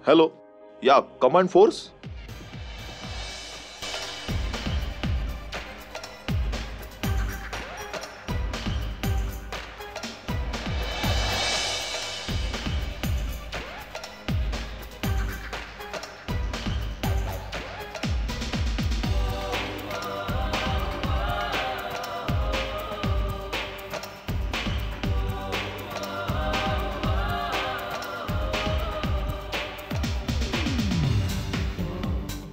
Hello, या command force.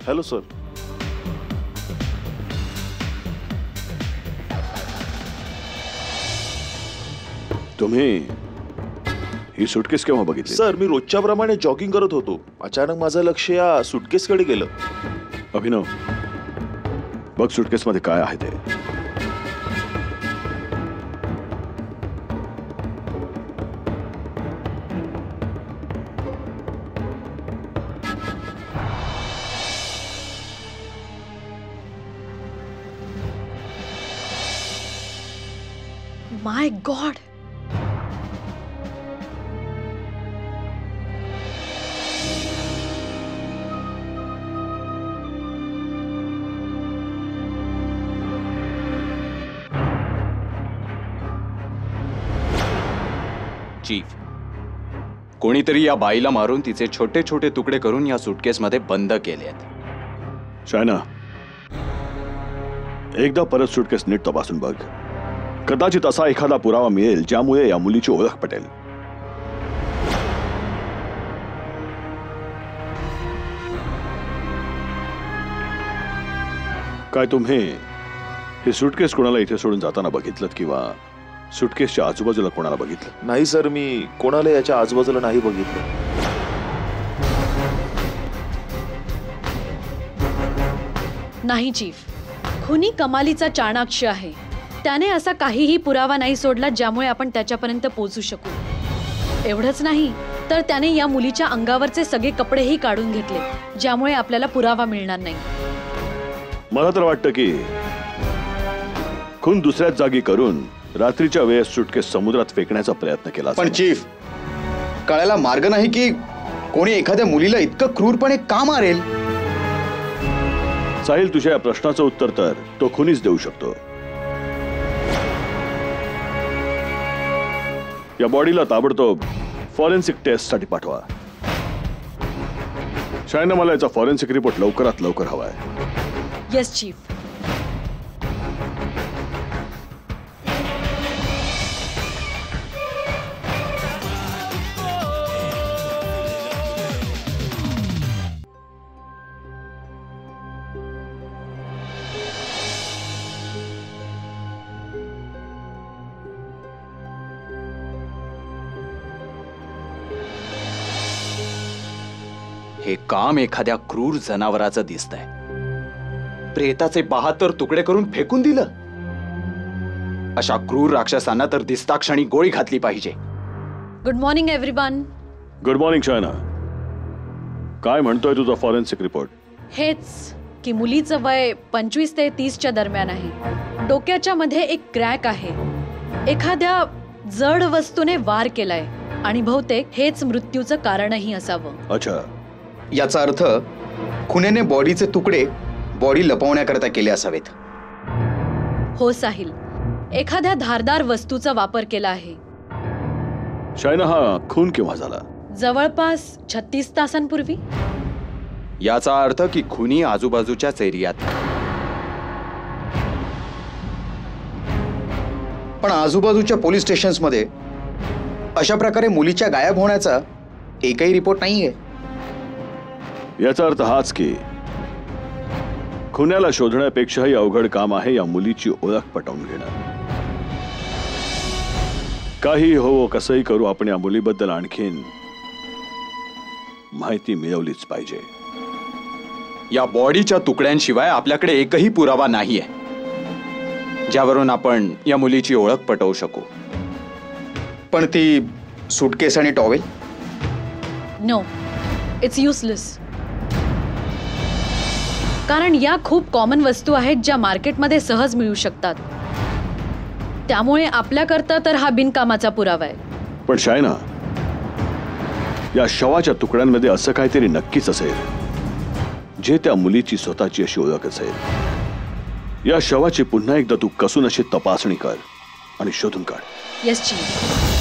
Hello sir. तुम्ही ही suitcase केव्हा बघितली? सर, मी रोजच्या प्रमाणे जॉगिंग करत होतो. अचानक माझं लक्ष या सुटकेसकडे गेलं. अभिनव, बघ सुटकेस मध्ये काय आहे ते. My God! चीफ, कोणीतरी या बाईला मारून तिचे छोटे छोटे तुकडे करून या सुटकेसमध्ये बंद केलेत. शायना, एकदा परत सुटकेस नीट तपासून बघ. कदाचित असा एखादा पुरावा मिळेल ज्यामुळे या मुलीची ओळख पटेल. काय तुम्ही ही सुटकेस कोणाला इथे सोडून जाताना बघितलं किंवा सुटकेसच्या आजूबाजूला कोणाला बघितलं? नाही सर, मी कोणाला याच्या आजूबाजूला नाही बघितलं. नाही चीफ, खुनी कमालीचा चाणाक्ष आहे. त्याने असा काहीही पुरावा नाही सोडला ज्यामुळे आपण त्याच्यापर्यंत पोहोचू शकू. एवढंच नाही तर त्याने या मुलीच्या अंगावरचे सगळे कपडेही काढून घेतले, ज्यामुळे आपल्याला पुरावा मिळणार नाही. मला तर वाटतं की खून दुसऱ्याच जागी करून रात्रीच्या वेळेस सुटकेस समुद्रात फेकण्याचा प्रयत्न केला पण असेल. चीफ, कळायला मार्ग नाही की कोणी एखाद्या मुलीला इतकं क्रूरपणे का मारेल? साहिल, तुझ्या या प्रश्नाचं उत्तर तर तो खुनीच देऊ शकतो. या बॉडीला ताबडतोब फॉरेन्सिक टेस्ट साठी पाठवा. शायना, मला याचा फॉरेन्सिक रिपोर्ट लवकरात लवकर हवाय. Yes chief. हे काम एखाद्या क्रूर जनावराचं दिसतंय. प्रेताचे बहात्तर तुकडे करून फेकून दिलं. अशा क्रूर राक्षसांना तर दिसता क्षणी गोळी घातली पाहिजे. Good morning everyone. Good morning Shaina. काय म्हणतोय तुझा फॉरेन्सिक रिपोर्ट? हेच की मुलीचं वय 25 ते 30च्या दरम्यान आहे. डोक्याच्या मध्ये एक क्रॅक आहे. एखाद्या जड वस्तूने वार केलाय आणि बहुतेक हेच मृत्यूचं कारणही असावं. अच्छा, याचा अर्थ खुनेने बॉडीचे तुकडे बॉडी लपवण्याकरता केले असावेत. हो साहिल, एखाद्या धारदार वस्तूचा वापर केला आहे. शायना, हा खून केव्हा झाला? जवळपास 36 तासांपूर्वी. याचा अर्थ की खुनी आजूबाजूच्याच एरियात. पण आजूबाजूच्या पोलीस स्टेशन्समध्ये अशा प्रकारे मुलीच्या गायब होण्याचा एकही रिपोर्ट नाहीये. याचा अर्थ हाच की खुन्याला शोधण्यापेक्षाही अवघड काम आहे या मुलीची ओळख पटवून घेणं. काही हो, कसंही करू, आपण या मुलीबद्दल आणखीन माहिती मिळवलीच पाहिजे. या बॉडीच्या तुकड्यांशिवाय आपल्याकडे एकही पुरावा नाहीये ज्यावरून आपण या मुलीची ओळख पटवू शकू. पण ती सूटकेस आणि टॉवेल? No, it's useless. कारण या खूप कॉमन वस्तू आहेत ज्या मार्केटमध्ये सहज मिळू शकतात. त्यामुळे आपल्याकरता तर हा बिनकामाचा पुरावा आहे. पण शायना, या शवाच्या तुकड्यांमध्ये असं काहीतरी नक्कीच असेल जे त्या मुलीची स्वतःची अशी ओळख असेल. या शवाची पुन्हा एकदा तू कसून अशी तपासणी कर आणि शोधून काढ. Yes chief.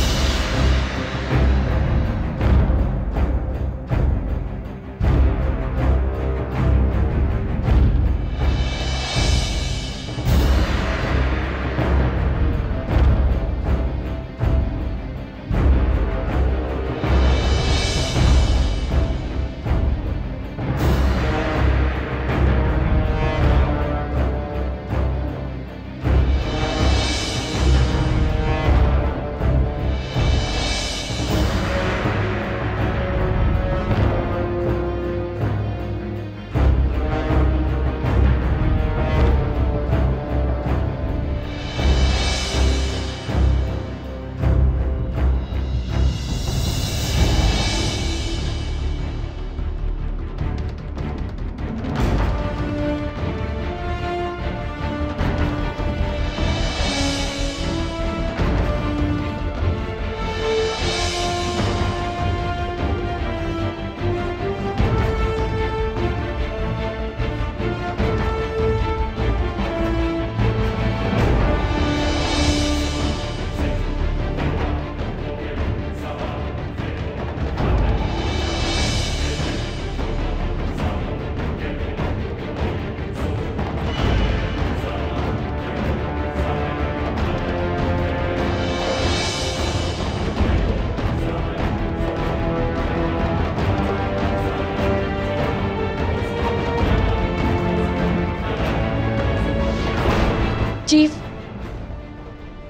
चीफ,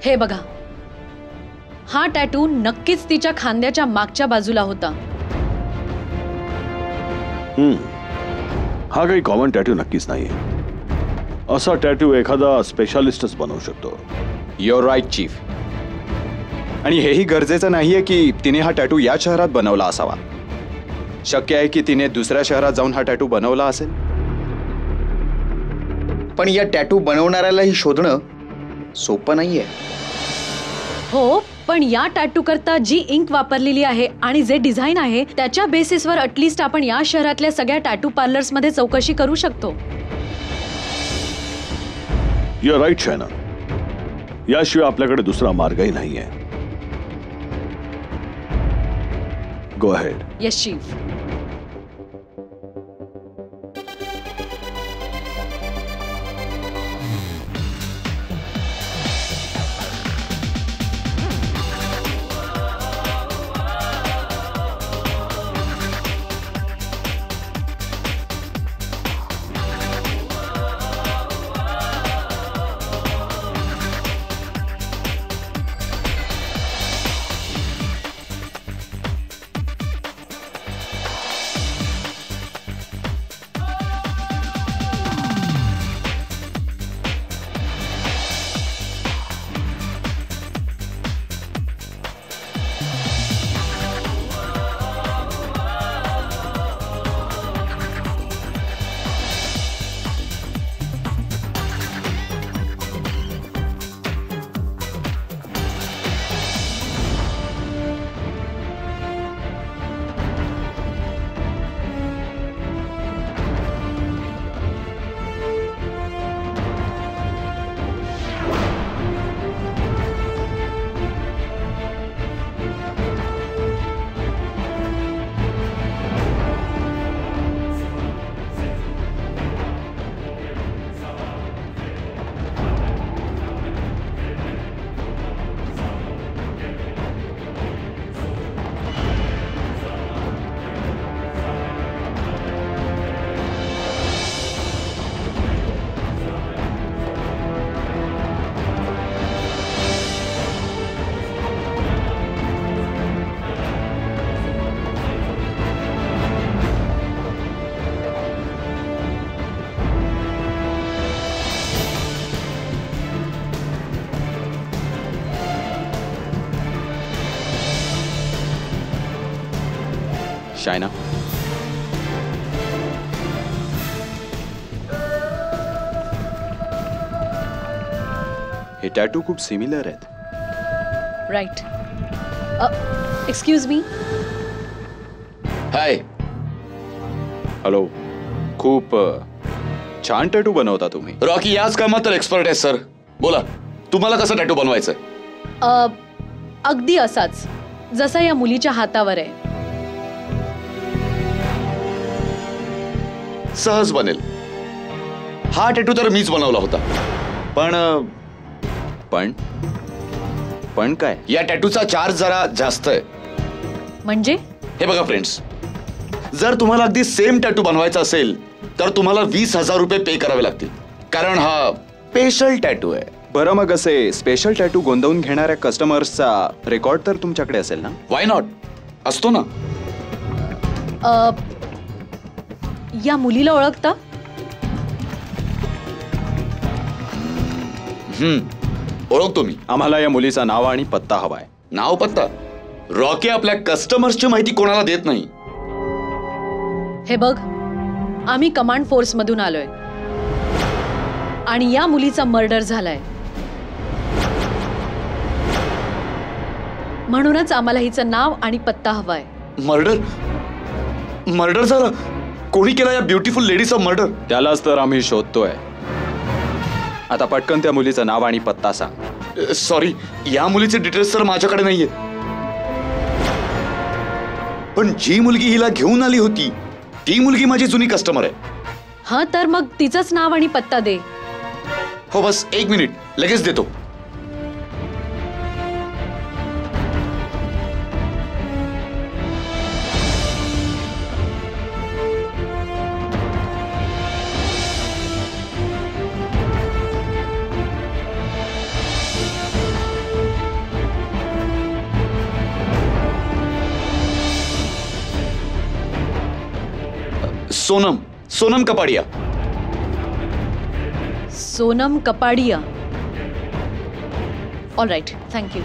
हे बघा, हा टॅटू नक्कीच तिच्या खांद्याच्या मागच्या बाजूला होता. हा काही कॉमन टॅटू नक्कीच नाहीये. असा टॅटू एखादा स्पेशालिस्टच बनवू शकतो. You're right chief. आणि हेही गरजेचं नाहीये की तिने हा टॅटू या शहरात बनवला असावा. शक्य आहे की तिने दुसऱ्या शहरात जाऊन हा टॅटू बनवला असेल. पण या टॅटू बनवणाऱ्यालाही शोधणं सोपं नाहीये. हो, पण या टॅटू करता जी इंक वापरलेली आहे आणि जे डिझाईन आहे त्याच्या बेसिसवर ॲटलिस्ट आपण या शहरातल्या सगळ्या टॅटू पार्लर्स मध्ये चौकशी करू शकतो. You are right Shaina. याशिवाय आपल्याकडे दुसरा मार्गही नाहीये. Go ahead. Yes chief. Shaina, हे टॅटू खूप सिमिलर आहेत. Right. Excuse me. Hi. Hello. खूप छान टॅटू बनवता तुम्ही. रॉकी याच कामात तर एक्सपर्ट आहे सर. बोला, तुम्हाला कसं टॅटू बनवायचंय? अगदी असाच जसा या मुलीच्या हातावर आहे. सहज बनेल. हा टॅटू तर मीच बनवला होता. पण पण पण काय? या टॅटूचा चार्ज जरा जास्त आहे. म्हणजे? हे बघा फ्रेंड्स, जर तुम्हाला अगदी सेम टॅटू बनवायचा असेल तर तुम्हाला 20,000 रुपये पे करावे लागतील, कारण हा स्पेशल टॅटू आहे. बरं, मग असे स्पेशल टॅटू गोंदवून घेणाऱ्या कस्टमर्सचा रेकॉर्ड तर तुमच्याकडे असेल ना? Why not? असतो ना. या मुलीला ओळखता? ओळखतो मी. आम्हाला या मुलीचं नाव आणि पत्ता हवाय. नाव पत्ता? रॉकी आपल्या कस्टमर्सची माहिती कोणाला देत नाही. हे बघ, आम्ही कमांड फोर्स मधून आलोय आणि या मुलीचा मर्डर झालाय. म्हणूनच आम्हाला हिचं नाव आणि पत्ता हवाय. मर्डर? मर्डर झाला? कोणी केला या ब्युटिफुल लेडीचा मर्डर? त्यालाच तर आम्ही शोधतोय. आता पटकन त्या मुलीचं नाव आणि पत्ता सांग. सॉरी, या मुलीचे डिटेल्स तर माझ्याकडे नाहीये. पण जी मुलगी हिला घेऊन आली होती ती मुलगी माझी जुनी कस्टमर आहे. हा, तर मग तिचंच नाव आणि पत्ता दे. हो, बस 1 मिनिट, लगेच देतो. Sonam Kapadia. Sonam Kapadia. All right, thank you.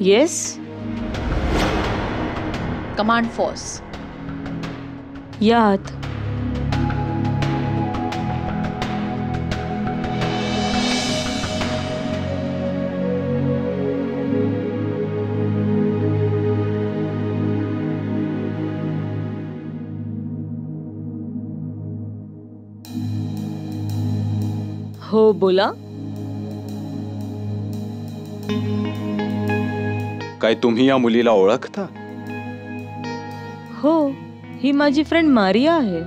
Yes. Command force. यात हो बोला. काय तुम्ही या मुलीला ओळखता? हो, ही माझी फ्रेंड मारिया आहे.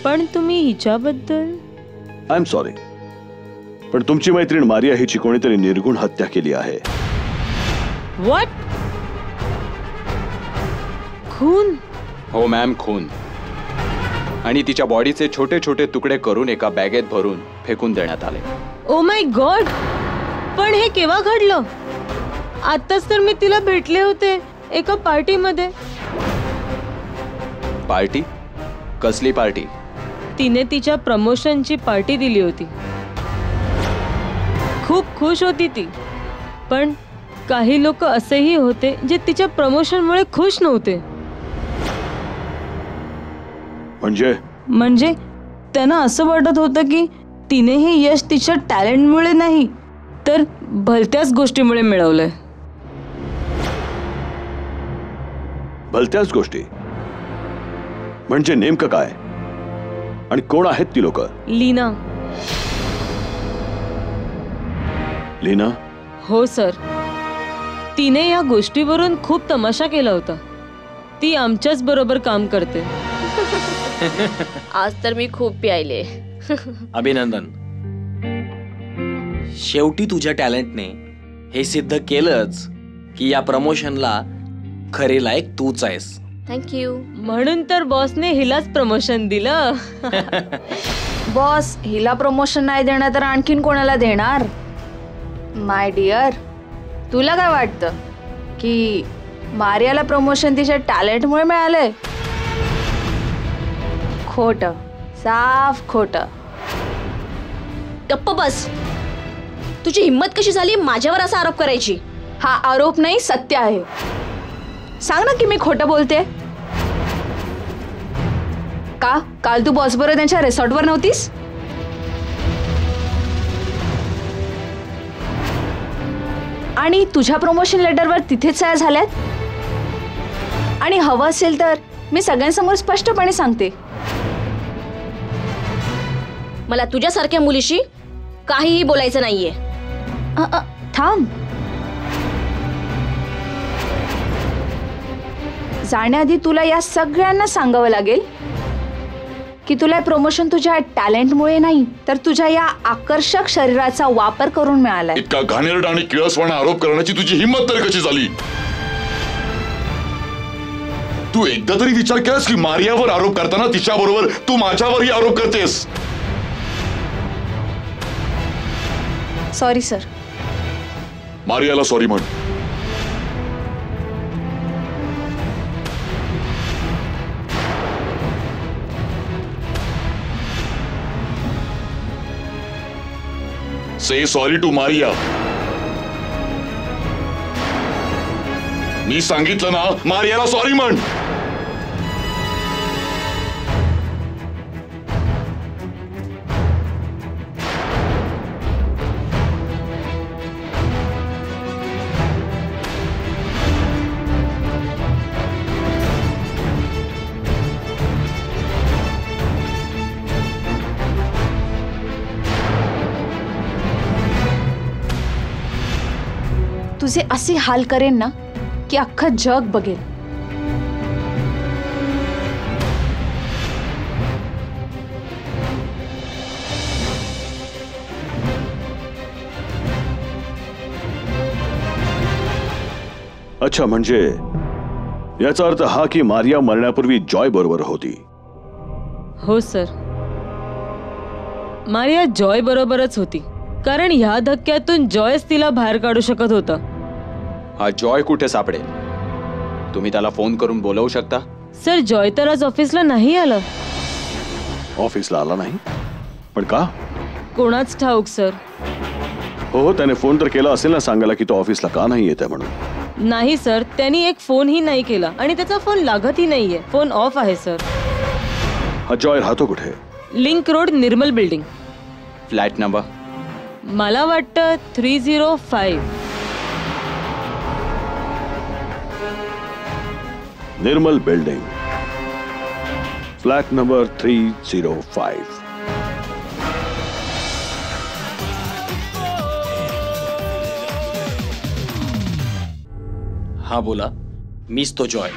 पण तुम्ही हिच्याबद्दल? आय एम सॉरी, पण तुमची मैत्रीण मारिया हिची कोणीतरी निर्गुण हत्या केली आहे. व्हॉट? खून? हो मॅम, खून. आणि तिच्या बॉडीचे छोटे छोटे तुकडे करून एका बॅगेत भरून फेकून देण्यात आले. ओ माय गॉड, पण हे केव्हा घडलं? आताच तर मी तिला भेटले होते एका पार्टीमध्ये. पार्टी? कसली पार्टी? तिने तिच्या प्रमोशनची पार्टी दिली होती. खूप खुश होती ती. पण काही लोक असेही होते जे तिच्या प्रमोशनमुळे खुश नव्हते. म्हणजे त्यांना असं वाटत होतं की तिने हे यश तिच्या टॅलेंटमुळे नाही तर भलत्याच गोष्टीमुळे मिळवलंय. भलत्याच गोष्टी म्हणजे नेमकं काय आणि कोण आहेत ती लोक? लीना. लीना? हो सर, तिने या गोष्टीवरून खूप तमाशा केला होता. ती आमच्याच बरोबर काम करते. आज तर मी खूप प्यायले. अभिनंदन. शेवटी तुझ्या टॅलेंटने हे सिद्ध केलंच की या प्रमोशनला खरे लायक तूच आहेस. थँक्यू. म्हणून तर बॉसने हिलाच प्रमोशन दिलं. बॉस हिला प्रमोशन नाही देणार तर आणखीन कोणाला देणार? माय डिअर, तुला काय वाटतं की मारियाला प्रमोशन तिच्या टॅलेंटमुळे मिळालंय? खोटं, साफ खोटं. गप्प बस. तुझी हिम्मत कशी झाली माझ्यावर असा आरोप करायची? हा आरोप नाही, सत्य आहे. सांग ना की मी खोटं बोलते. का काल तू बॉस बरोबर त्यांच्या रिसॉर्टवर नव्हतीस? आणि तुझ्या प्रमोशन लेटरवर तिथेच सह्या झाल्यात? आणि हवं असेल तर मी सगळ्यांसमोर स्पष्टपणे सांगते, मला तुझ्यासारख्या मुलीशी काहीही बोलायचं नाहीये. थांब. जाण्याआधी तुला या सगळ्यांना सांगावं लागेल की तुला प्रमोशन तुझ्या टॅलेंटमुळे नाही तर तुझ्या या आकर्षक शरीराचा वापर करून मिळालाय. इतका घाणेरडा आणि किळसवाणा आरोप करण्याची तुझी हिंमत तरी कशी झाली? तू एकदा तरी विचार केलास की मारियावर आरोप करताना तिच्याबरोबर तू माझ्यावरही आरोप करतेस? Sorry sir. मारियाला सॉरी म्हण. Say sorry to Maria. मी सांगितलं ना, मारियाला सॉरी म्हण. तुझे असे हाल करेन ना की अख्खं जग बघेल. अच्छा, म्हणजे याचा अर्थ हा की मारिया मरण्यापूर्वी जॉय बरोबर होती. हो सर, मारिया जॉय बरोबरच होती, कारण ह्या धक्क्यातून जॉयच तिला बाहेर काढू शकत होता. हा जॉय कुठे सापडेल? तुम्ही त्याला फोन करून बोलवू शकता? सर, जॉय तर आज ऑफिसला नाही आला. ऑफिसला आला नाही? पण का? कोणाच ठाऊक सर. हो, त्याने फोन तर केला असेल ना सांगायला की तो ऑफिसला का नाही येत आहे म्हणून. नाही सर, त्यांनी एक फोनही नाही केला आणि त्याचा फोन लागतही नाहीये. फोन ऑफ आहे सर. हा जॉय राहतो कुठे? लिंक रोड, निर्मल बिल्डिंग. Flat number? मला वाटतं 305. निर्मल बिल्डिंग, फ्लॅट नंबर 305. हा बोला, मीच तो जॉय.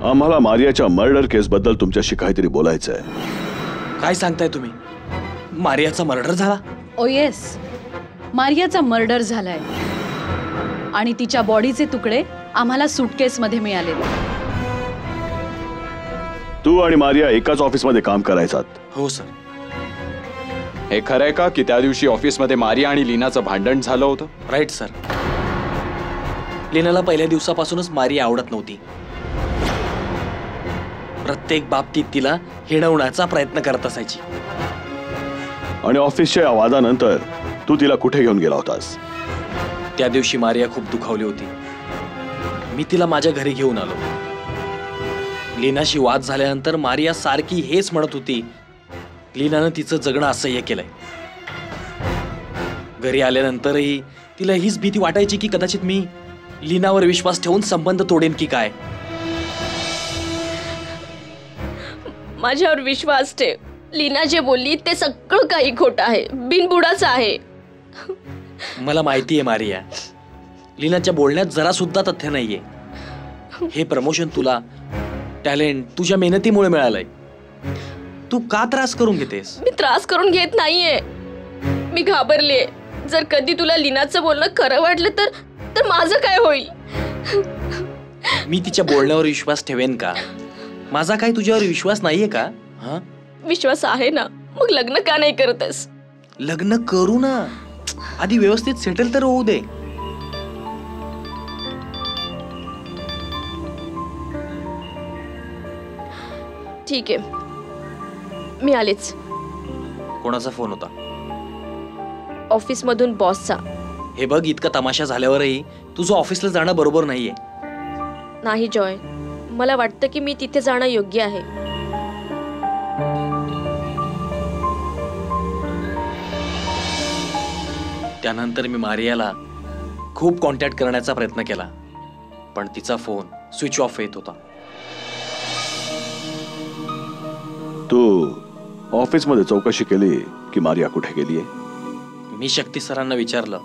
आम्हाला मारियाच्या मर्डर केस बद्दल तुमच्याशी काहीतरी बोलायचं आहे. काय सांगताय तुम्ही? मारियाचा मर्डर झाला? ओ येस, मारियाचा मर्डर झालाय आणि तिच्या बॉडीचे तुकडे आम्हाला सुटकेसमध्ये मिळाले. तू आणि मारिया एकाच ऑफिसमध्ये काम करायचात? हो सर. हे खरंय का की त्या दिवशी ऑफिसमध्ये मारिया आणि लीनाचं भांडण झालं होतं? Right sir. लीनाला पहिल्या दिवसापासूनच मारिया आवडत नव्हती. प्रत्येक बाबतीत तिला हिणवण्याचा प्रयत्न करत असायची. आणि ऑफिसच्या या वादानंतर तू तिला कुठे घेऊन गेला होतास? त्या दिवशी मारिया खूप दुखावली होती. मी तिला माझ्या घरी घेऊन आलो. लीनाशी वाद झाल्यानंतर मारिया सारखी हेच म्हणत होती, लीनानं तिचं जगणं असह्य केलंय. घरी आल्यानंतरही तिला हीच भीती वाटायची की कदाचित मी लीनावर विश्वास ठेवून संबंध तोडेन की काय. माझ्यावर विश्वास ठेव. लीना जे बोलली ते सगळं काही खोटं आहे, बिनबुडाचं आहे. मला माहिती आहे मारिया, लीनाच्या बोलण्यात जरा सुद्धा तथ्य नाहीये. हे प्रमोशन तुला टॅलेंट तुझ्या मेहनतीमुळे मिळालंय. तू का त्रास करून घेतेस? मी त्रास करून घेत नाहीये. मी घाबरलीये. जर कधी तुला लीनाचं बोलणं खरं वाटलं तर माझं काय होईल? मी तिच्या बोलण्यावर विश्वास ठेवेन का? माझा काय तुझ्यावर विश्वास नाहीये का? हा, विश्वास आहे ना. मग लग्न का नाही करतेस? लग्न करू ना, आधी व्यवस्थित सेटल तर होऊ दे. ठीक आहे, मी आलेच. कोणाचा फोन होता? ऑफिसमधून बॉसचा. हे बघ, इतका तमाशा झाल्यावरही तुझं ऑफिसला जाणं बरोबर नाहीये. नाही जॉय, मला वाटतं की मी तिथे जाणं योग्य आहे. त्यानंतर मी मारियाला खूप कॉन्टॅक्ट करण्याचा प्रयत्न केला, पण तिचा फोन स्विच ऑफ येत होता. तू ऑफिसमध्ये चौकशी केली की मारिया कुठे गेलीये? मी शक्ती सरांना विचारलं,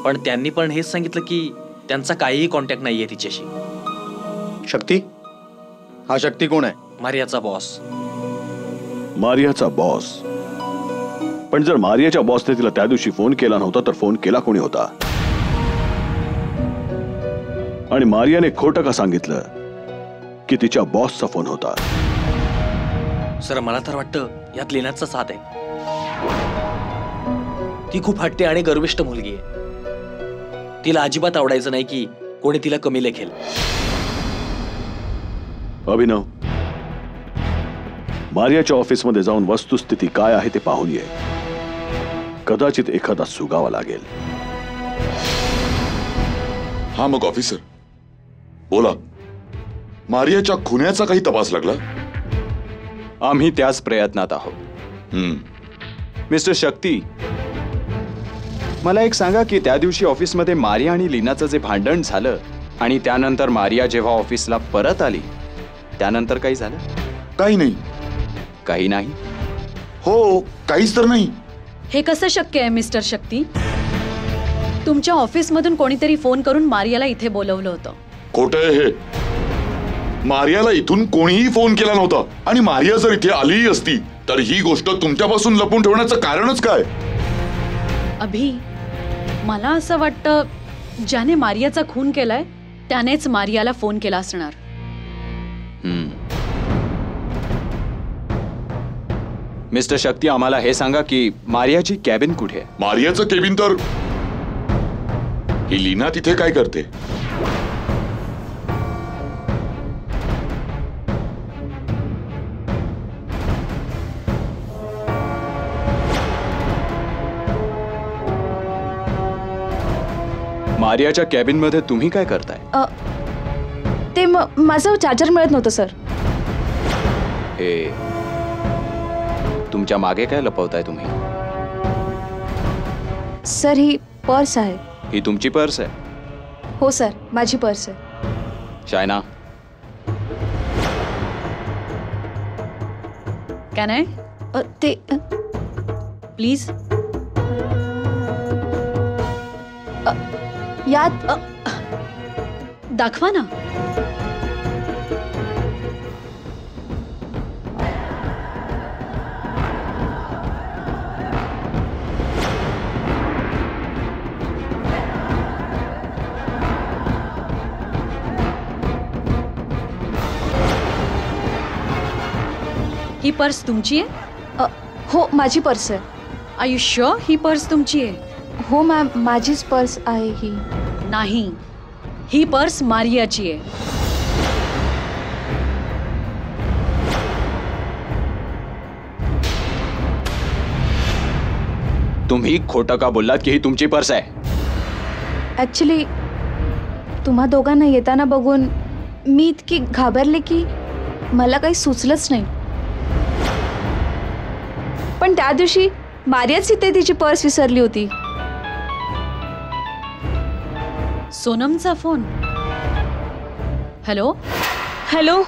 पण त्यांनी पण हेच सांगितलं की त्यांचा काहीही कॉन्टॅक्ट नाहीये तिच्याशी. शक्ती? हा शक्ती कोण आहे? मारियाचा बॉस. मारियाचा बॉस? पण जर मारियाच्या बॉसने तिला त्या दिवशी फोन केला नव्हता तर फोन केला कोणी होता? आणि मारियाने खोटं का सांगितलं की तिच्या बॉसचा फोन होता? सर, मला तर वाटतं यात लीनाचा साथ आहे. ती खूप हट्टी आणि गर्विष्ठ मुलगी आहे. तिला अजिबात आवडायचं नाही की कोणी तिला कमी लेखेल. अभिनव, मारियाच्या ऑफिसमध्ये जाऊन वस्तुस्थिती काय आहे ते पाहून ये. कदाचित एखादा सुगावा लागेल. हा मग ऑफिसर बोला, मारियाच्या खुन्याचा काही तपास लागला? आम्ही त्याच प्रयत्नात आहोत. मिस्टर शक्ती, मला एक सांगा की त्या दिवशी ऑफिसमध्ये मारिया आणि लीनाचं जे भांडण झालं आणि त्यानंतर मारिया जेव्हा ऑफिसला परत आली त्यानंतर काही झालं? काही नाही. काही नाही? हो, काहीच तर नाही. हे कसं शक्य आहे मिस्टर शक्ती? तुमच्या ऑफिसमधून कोणीतरी फोन करून मारियाला इथे बोलवलं होतं. खोटं आहे हे. मारियाला इथून कोणीही फोन केला नव्हता आणि मारिया जर इथे आलीही असती तर ही गोष्ट तुमच्यापासून लपून ठेवण्याचं कारणच काय? अभि, मला असं वाटतं ज्याने मारियाचा खून केलाय त्यानेच मारियाला फोन केला असणार. मिस्टर शक्ती, आम्हाला हे सांगा की मारियाची कॅबिन कुठे आहे? मारियाचं केबिन तर ही लीना तिथे काय करते? मारियाच्या कॅबिन मध्ये तुम्ही काय करताय? ते माझं चार्जर मिळत नव्हतं सर. हे तुमच्या मागे काय लपवताय तुम्ही? सर ही पर्स आहे. ही तुमची पर्स आहे? हो सर, माझी पर्स आहे. शायना, कॅन आय ते प्लीज? यात दाखवा ना. ही पर्स तुमची आहे? हो, माझी पर्स आहे. आर यू शुअर ही पर्स तुमची आहे? हो मॅम, माझीच पर्स आहे ही. नाही, ही पर्स मारियाची आहे. तुम्ही खोटं का बोललात की ही तुमची पर्स आहे? ॲक्च्युली तुम्हा दोघांना येताना बघून मी इतकी घाबरले की मला काही सुचलंच नाही. पण त्या दिवशी मारियाच तिथे तिची पर्स विसरली होती. सोनमचा फोन. हॅलो हॅलो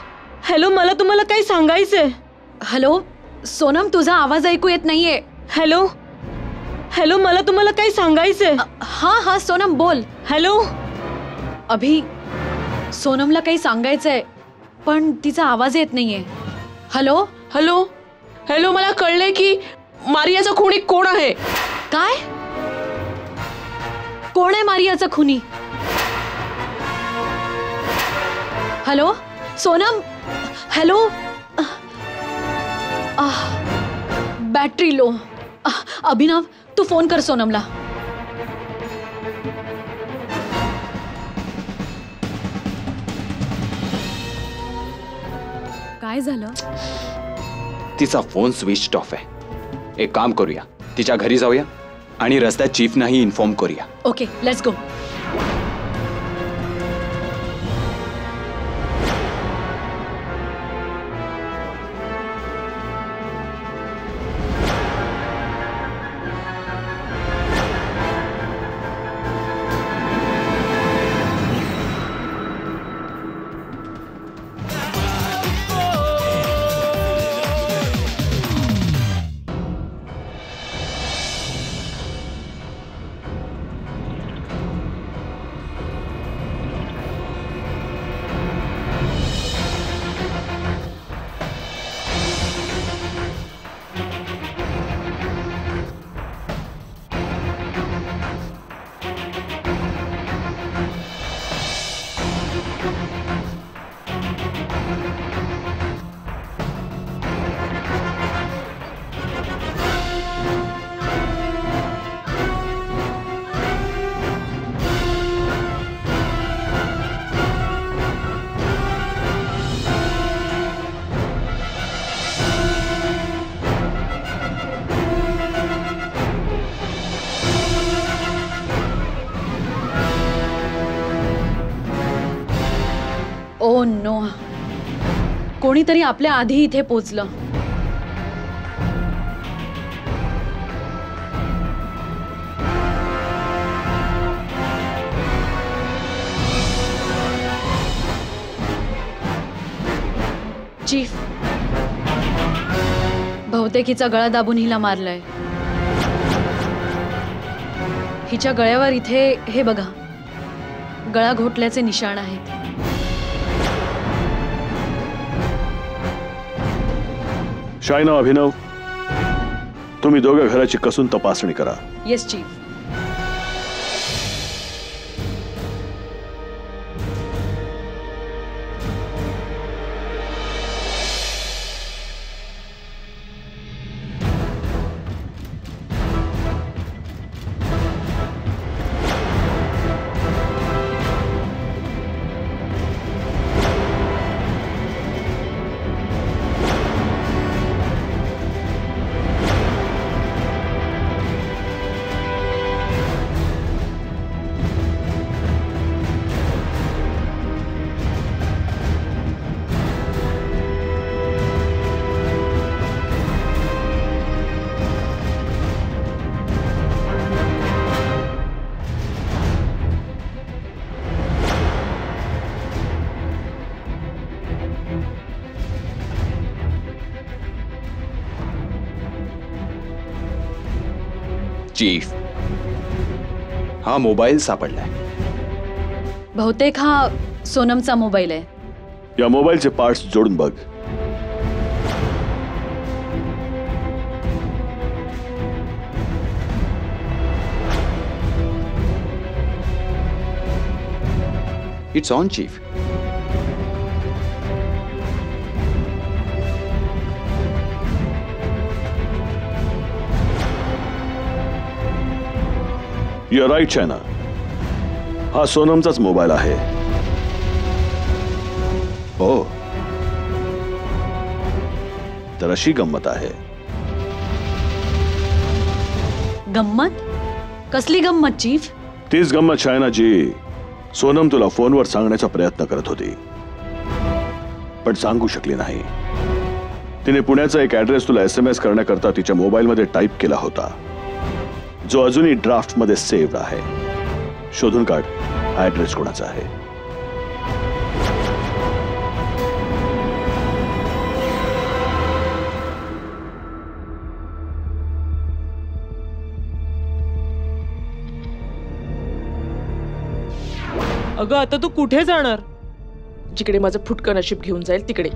हॅलो, मला तुम्हाला काही सांगायचंय. हॅलो सोनम, तुझा आवाज ऐकू येत नाहीये. हॅलो हॅलो, मला तुम्हाला काही सांगायचंय. हा हा सोनम बोल. हॅलो अभि, सोनमला काही सांगायचंय पण तिचा आवाज येत नाहीये. हॅलो हॅलो हॅलो, मला कळलंय की मारियाचा खुनी कोण आहे. काय? कोण आहे मारियाचा खुनी? Hello Sonam. Hello. Battery low. Abhinav, तू फोन कर सोनमला. काय झालं? तिचा फोन स्विच ऑफ आहे. एक काम करूया, तिच्या घरी जाऊया आणि रस्त्यात चीफनाही इन्फॉर्म करूया. Okay, let's go. Oh no, कोणीतरी आपल्या आधी इथे पोचलं. चीफ, बहुतेक हिचा गळा दाबून हिला मारलाय. हिच्या गळ्यावर इथे हे बघा, गळा घोटल्याचे निशाण आहेत. शायना, अभिनव, तुम्ही दोघं घराची कसून तपासणी करा. Yes chief. चीफ, हा मोबाईल सापडलाय. बहुतेक हा सोनमचा मोबाईल आहे. या मोबाईलचे पार्ट्स जोडून बघ. It's on chief. You are right China, हा सोनमचाच मोबाईल आहे. हो, तर अशी गंमत आहे. गंमत? कसली गंमत चीफ? तीच गंमत चायना जी सोनम तुला फोनवर सांगण्याचा प्रयत्न करत होती, पण सांगू शकली नाही. तिने पुण्याचा एक ऍड्रेस तुला SMS करण्याकरता तिच्या मोबाईलमध्ये टाईप केला होता, जो अजूनही ड्राफ्ट मध्ये सेव्ड आहे. शोधून काढ हा ऍड्रेस कोणाचा आहे. अगं आता तू कुठे जाणार? जिकडे माझं फुटकं नशीब घेऊन जाईल तिकडे.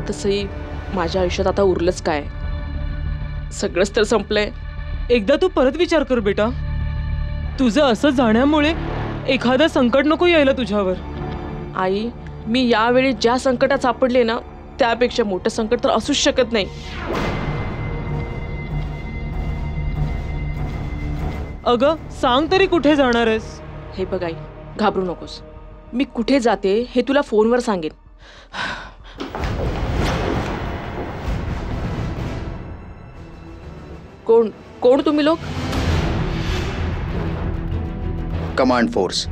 तसंही माझ्या आयुष्यात आता उरलंच काय, सगळंच तर संपलंय. एकदा तू परत विचार कर बेटा. तुझं असं जाण्यामुळे एखादं संकट नको यायला तुझ्यावर. आई, मी यावेळी ज्या संकटात सापडले ना, त्यापेक्षा मोठं संकट तर असूच शकत नाही. अगं सांग तरी कुठे जाणार आहेस? हे बघ आई, घाबरू नकोस. मी कुठे जाते हे तुला फोनवर सांगेन. कोण कोण तुम्ही लोक? Command force.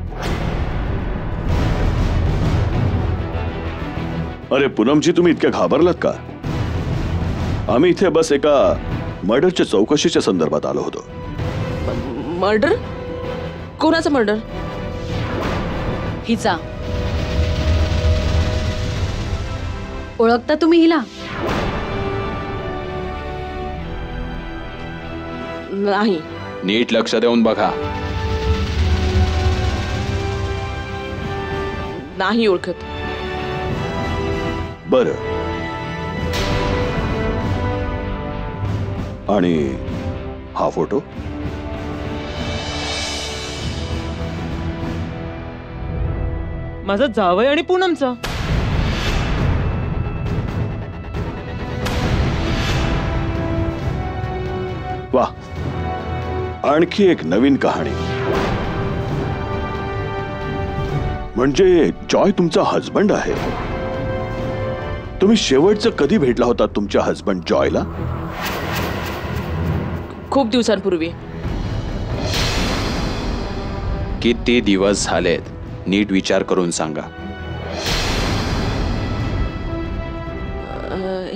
अरे पूनमजी, तुम्ही इतक्या घाबरलात का? आम्ही इथे बस एका मर्डरच्या चौकशीच्या संदर्भात आलो होतो. मर्डर? कोणाचं मर्डर? हिचा. ओळखता तुम्ही हिला? नाही. नीट लक्ष देऊन बघा. नाही ओळखत. बरं, आणि हा फोटो? माझा जावई आणि पूनमचा. वा, आणखी एक नवीन कहाणी. म्हणजे जॉय तुमचा हजबंड आहे. तुम्ही शेवटचं कधी भेटला होता तुमच्या हजबंड जॉयला? खूप दिवसांपूर्वी. किती दिवस झालेत? नीट विचार करून सांगा.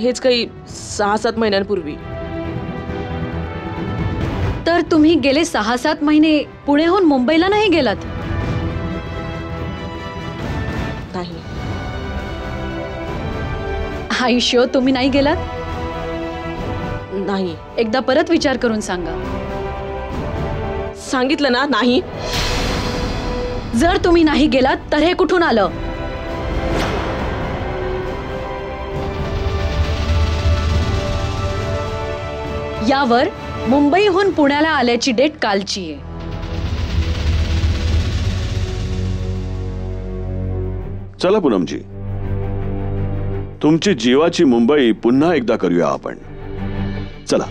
हेच काही 6-7 महिन्यांपूर्वी. तर तुम्ही गेले 6-7 महिने पुण्याहून मुंबईला नाही गेलात? नाही. आयुष्य तुम्ही नाही गेलात? नाही. एकदा परत विचार करून सांगा. सांगितलं ना, नाही. जर तुम्ही नाही गेलात तर हे कुठून आलं? यावर मुंबईहून पुण्याला आल्याची डेट कालची आहे. चला पूनमजी, तुमची जीवाची मुंबई पुन्हा एकदा करूया आपण. चला.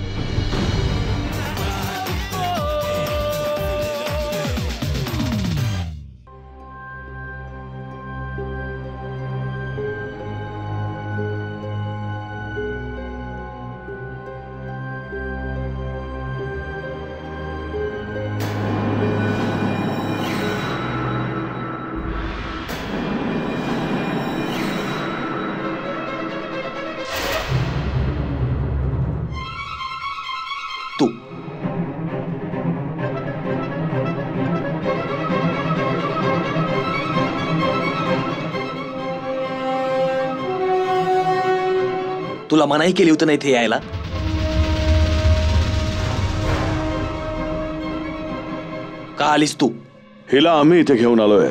तू तुला मनाई केली होती ना इथे यायला? का आलीस तू? हिला आम्ही इथे घेऊन आलोय.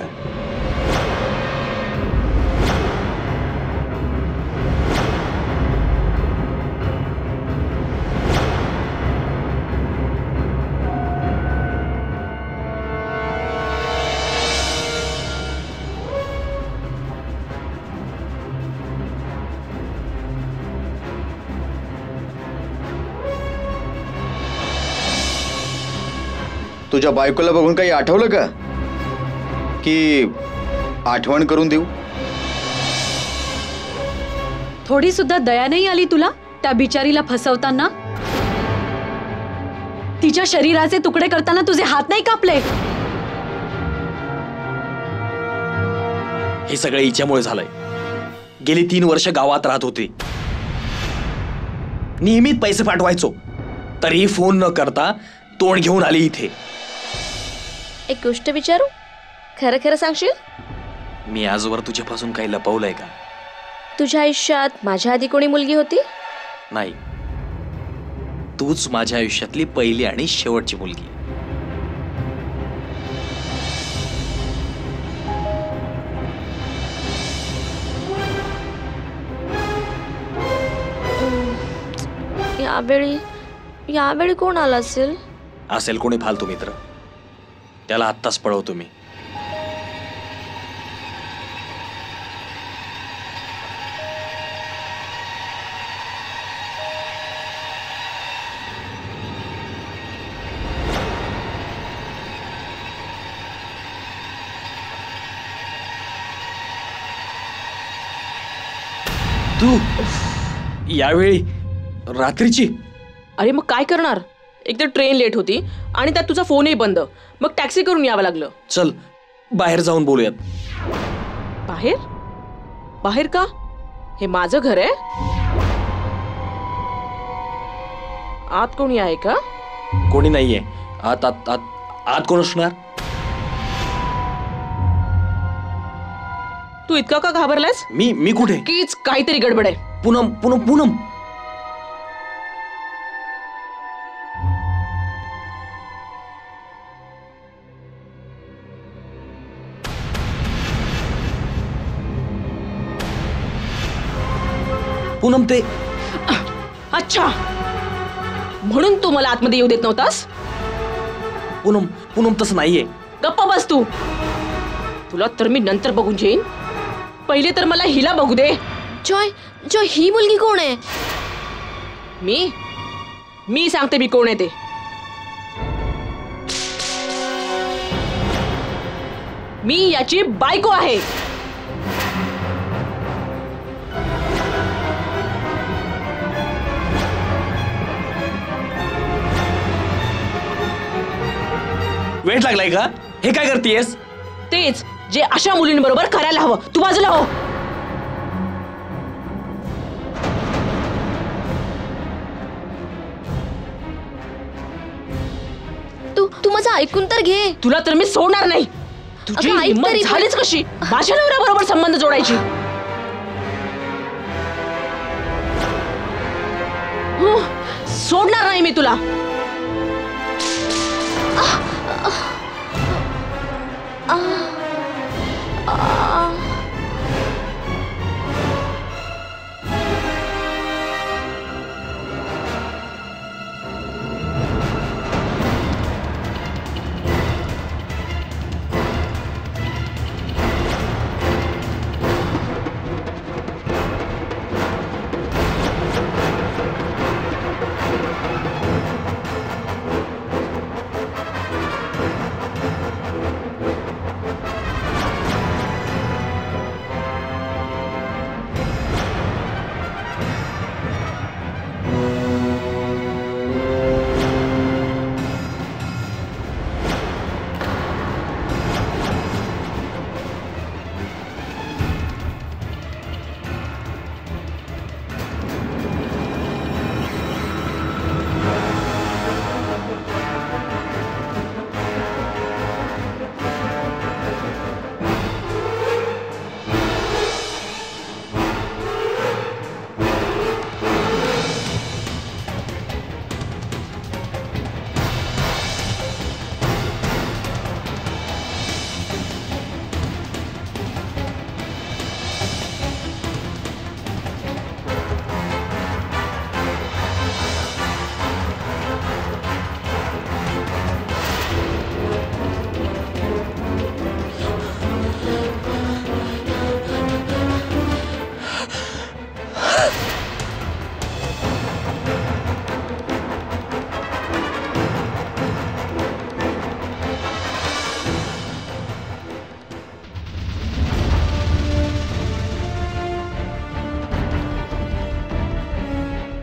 तुझ्या बायकोला बघून काही आठवलं का, की आठवण करून देऊ? थोडी सुद्धा दया नाही आली तुला त्या बिचारीला फसवताना? तिच्या शरीराचे तुकडे करताना तुझे हात नाही कापले? हे सगळे हिच्यामुळे झालंय. गेली 3 वर्ष गावात राहत होती, नियमित पैसे पाठवायचो, तरीही फोन न करता तोंड घेऊन आली इथे. एक गोष्ट विचारू, खरं खरं सांगशील? मी आजवर तुझ्यापासून काही लपवलंय का? तुझ्या आयुष्यात माझ्या आधी कोणी मुलगी होती? नाही, तूच माझ्या आयुष्यातली पहिली आणि शेवटची मुलगी. यावेळी कोण आला असेल? असेल कोणी फालतू मित्र, त्याला आत्ताच पळवतो मी. तू यावेळी रात्रीची? अरे मग काय करणार, एक तर ट्रेन लेट होती आणि त्यात तुझा फोनही बंद, मग टॅक्सी करून यावं लागलं. चल बाहेर जाऊन बोलूयात. बाहेर? बाहेर का? हे माझं घर आहे. आत कोणी आहे का? कोणी नाहीये आत. आत आत आत कोण असणार? तू इतका का घाबरलायस? मी कुठे? कीच काहीतरी गडबड आहे. पूनम पूनम पूनम पूनम ते. अच्छा, म्हणून तू मला आतमध्ये येऊ देत नव्हतास? पूनम पूनम तसं नाहीये. गप्प बस तू. तुला तर मी नंतर बघून घेईन, पहिले तर मला हिला बघू दे. जॉय, ही मुलगी कोण आहे? मी सांगते मी कोण आहे ते. मी याची बायको आहे. वेट लागलाय का? हे काय करतेयस? तेच जे अशा मुलींबरोबर करायला हवं. तू बाजूला हो. तू माझं ऐकून तर घे. तुला तर मी सोडणार नाही. तुझी अगं, ऐक हिम्मत तरी. झालीच कशी माझ्या नवऱ्याबरोबर संबंध जोडायची? सोडणार नाही मी तुला.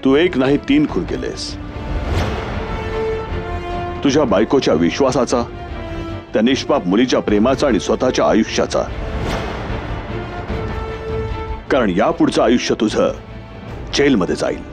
तू एक नाही 3 खून केलेस. तुझ्या बायकोच्या विश्वासाचा, त्या निष्पाप मुलीच्या प्रेमाचा आणि स्वतःच्या आयुष्याचा. कारण यापुढचं आयुष्य तुझं जेलमध्ये जाईल.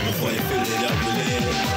Before you fill it up with it.